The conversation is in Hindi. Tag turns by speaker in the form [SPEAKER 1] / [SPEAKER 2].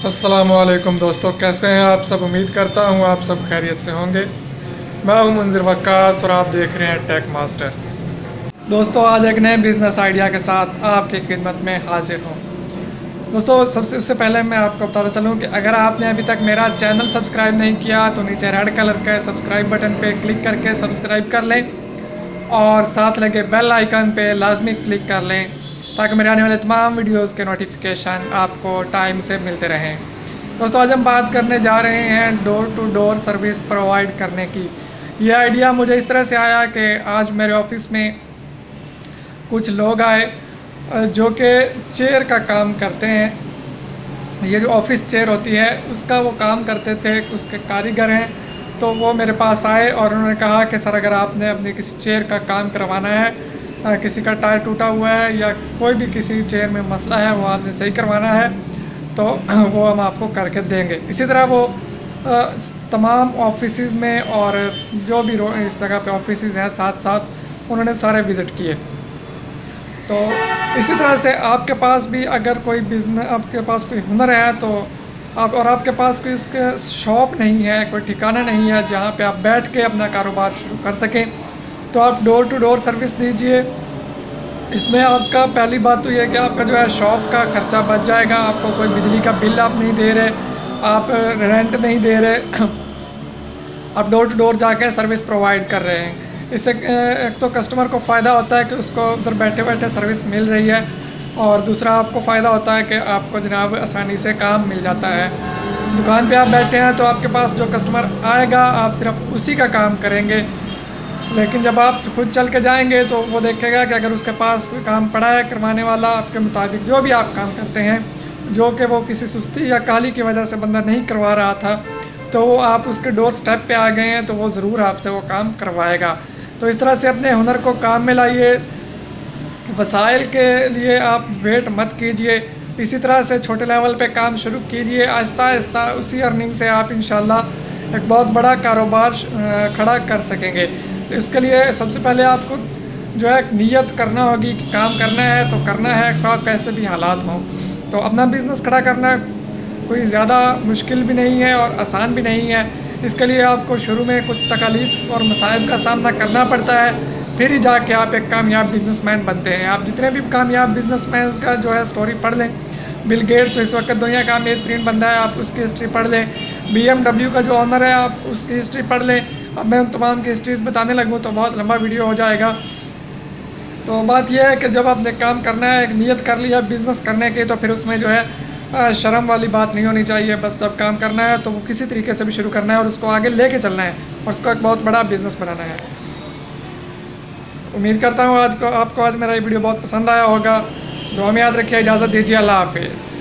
[SPEAKER 1] अस्सलामुअलैकुम दोस्तों, कैसे हैं आप सब। उम्मीद करता हूं आप सब खैरियत से होंगे। मैं हूं मुंजिर वक्कास और आप देख रहे हैं टेक मास्टर। दोस्तों, आज एक नए बिज़नेस आइडिया के साथ आपकी खिदमत में हाजिर हूं। दोस्तों, सबसे उससे पहले मैं आपको बताता चलूं कि अगर आपने अभी तक मेरा चैनल सब्सक्राइब नहीं किया तो नीचे रेड कलर के सब्सक्राइब बटन पर क्लिक करके सब्सक्राइब कर लें और साथ लगे बेल आइकन पे लाजमी क्लिक कर लें ताकि मेरे आने वाले तमाम वीडियोस के नोटिफिकेशन आपको टाइम से मिलते रहें। दोस्तों, आज हम बात करने जा रहे हैं door to door service provide करने की। ये आइडिया मुझे इस तरह से आया कि आज मेरे ऑफिस में कुछ लोग आए जो कि चेयर का काम करते हैं। ये जो ऑफिस चेयर होती है उसका वो काम करते थे, उसके कारीगर हैं। तो वो मेरे पास आए और उन्होंने कहा कि सर, अगर आपने अपने किसी चेयर का काम करवाना है, किसी का टायर टूटा हुआ है या कोई भी किसी चेयर में मसला है वो आपने सही करवाना है तो वो हम आपको करके देंगे। इसी तरह वो तमाम ऑफिसेज़ में और जो भी इस जगह पे ऑफिसेज़ हैं साथ साथ उन्होंने सारे विज़िट किए। तो इसी तरह से आपके पास भी अगर कोई बिज़नेस, आपके पास कोई हुनर है तो आपके पास कोई उसके शॉप नहीं है, कोई ठिकाना नहीं है जहाँ पे आप बैठ के अपना कारोबार शुरू कर सकें, तो आप डोर टू डोर सर्विस दीजिए। इसमें आपका पहली बात तो ये है कि आपका जो है शॉप का ख़र्चा बच जाएगा। आपको कोई बिजली का बिल आप नहीं दे रहे, आप रेंट नहीं दे रहे आप डोर टू डोर जाके सर्विस प्रोवाइड कर रहे हैं। इससे एक तो कस्टमर को फ़ायदा होता है कि उसको उधर बैठे बैठे सर्विस मिल रही है और दूसरा आपको फ़ायदा होता है कि आपको जनाब आसानी से काम मिल जाता है। दुकान पे आप बैठे हैं तो आपके पास जो कस्टमर आएगा आप सिर्फ उसी का काम करेंगे, लेकिन जब आप खुद चल के जाएंगे तो वो देखेगा कि अगर उसके पास कोई काम पड़ा है करवाने वाला, आपके मुताबिक जो भी आप काम करते हैं, जो कि वो किसी सुस्ती या काहली की वजह से बंदा नहीं करवा रहा था, तो वो आप उसके डोर स्टेप पे आ गए हैं तो वो ज़रूर आपसे वो काम करवाएगा। तो इस तरह से अपने हुनर को काम में लाइए। वसाइल के लिए आप वेट मत कीजिए। इसी तरह से छोटे लेवल पे काम शुरू कीजिए, आहिस्ता आहिस्ता उसी अर्निंग से आप इंशाल्लाह एक बहुत बड़ा कारोबार खड़ा कर सकेंगे। तो इसके लिए सबसे पहले आपको जो है नीयत करना होगी कि काम करना है तो करना है, ख्वाह कैसे भी हालात हों। तो अपना बिज़नेस खड़ा करना कोई ज़्यादा मुश्किल भी नहीं है और आसान भी नहीं है। इसके लिए आपको शुरू में कुछ तकालीफ और मसाइब का सामना करना पड़ता है, फिर ही जाके आप एक कामयाब बिजनेसमैन बनते हैं। आप जितने भी कामयाब बिजनेसमैन का जो है स्टोरी पढ़ लें, बिल गेट्स जो इस वक्त दुनिया का अमीर तरीन बंदा है, आप उसकी हिस्ट्री पढ़ लें। BMW का जो ऑनर है आप उसकी हिस्ट्री पढ़ लें। अब मैं उन तमाम की हिस्ट्रीज बताने लगूँ तो बहुत लंबा वीडियो हो जाएगा। तो बात यह है कि जब आपने काम करना है, एक नीयत कर लिया बिज़नेस करने की, तो फिर उसमें जो है शर्म वाली बात नहीं होनी चाहिए। बस जब काम करना है तो वो किसी तरीके से भी शुरू करना है और उसको आगे लेके चलना है और उसको एक बहुत बड़ा बिज़नेस बनाना है। उम्मीद करता हूँ आपको आज मेरा ये वीडियो बहुत पसंद आया होगा। दुआ में याद रखिए। इजाज़त दीजिए। अल्लाह हाफिज़।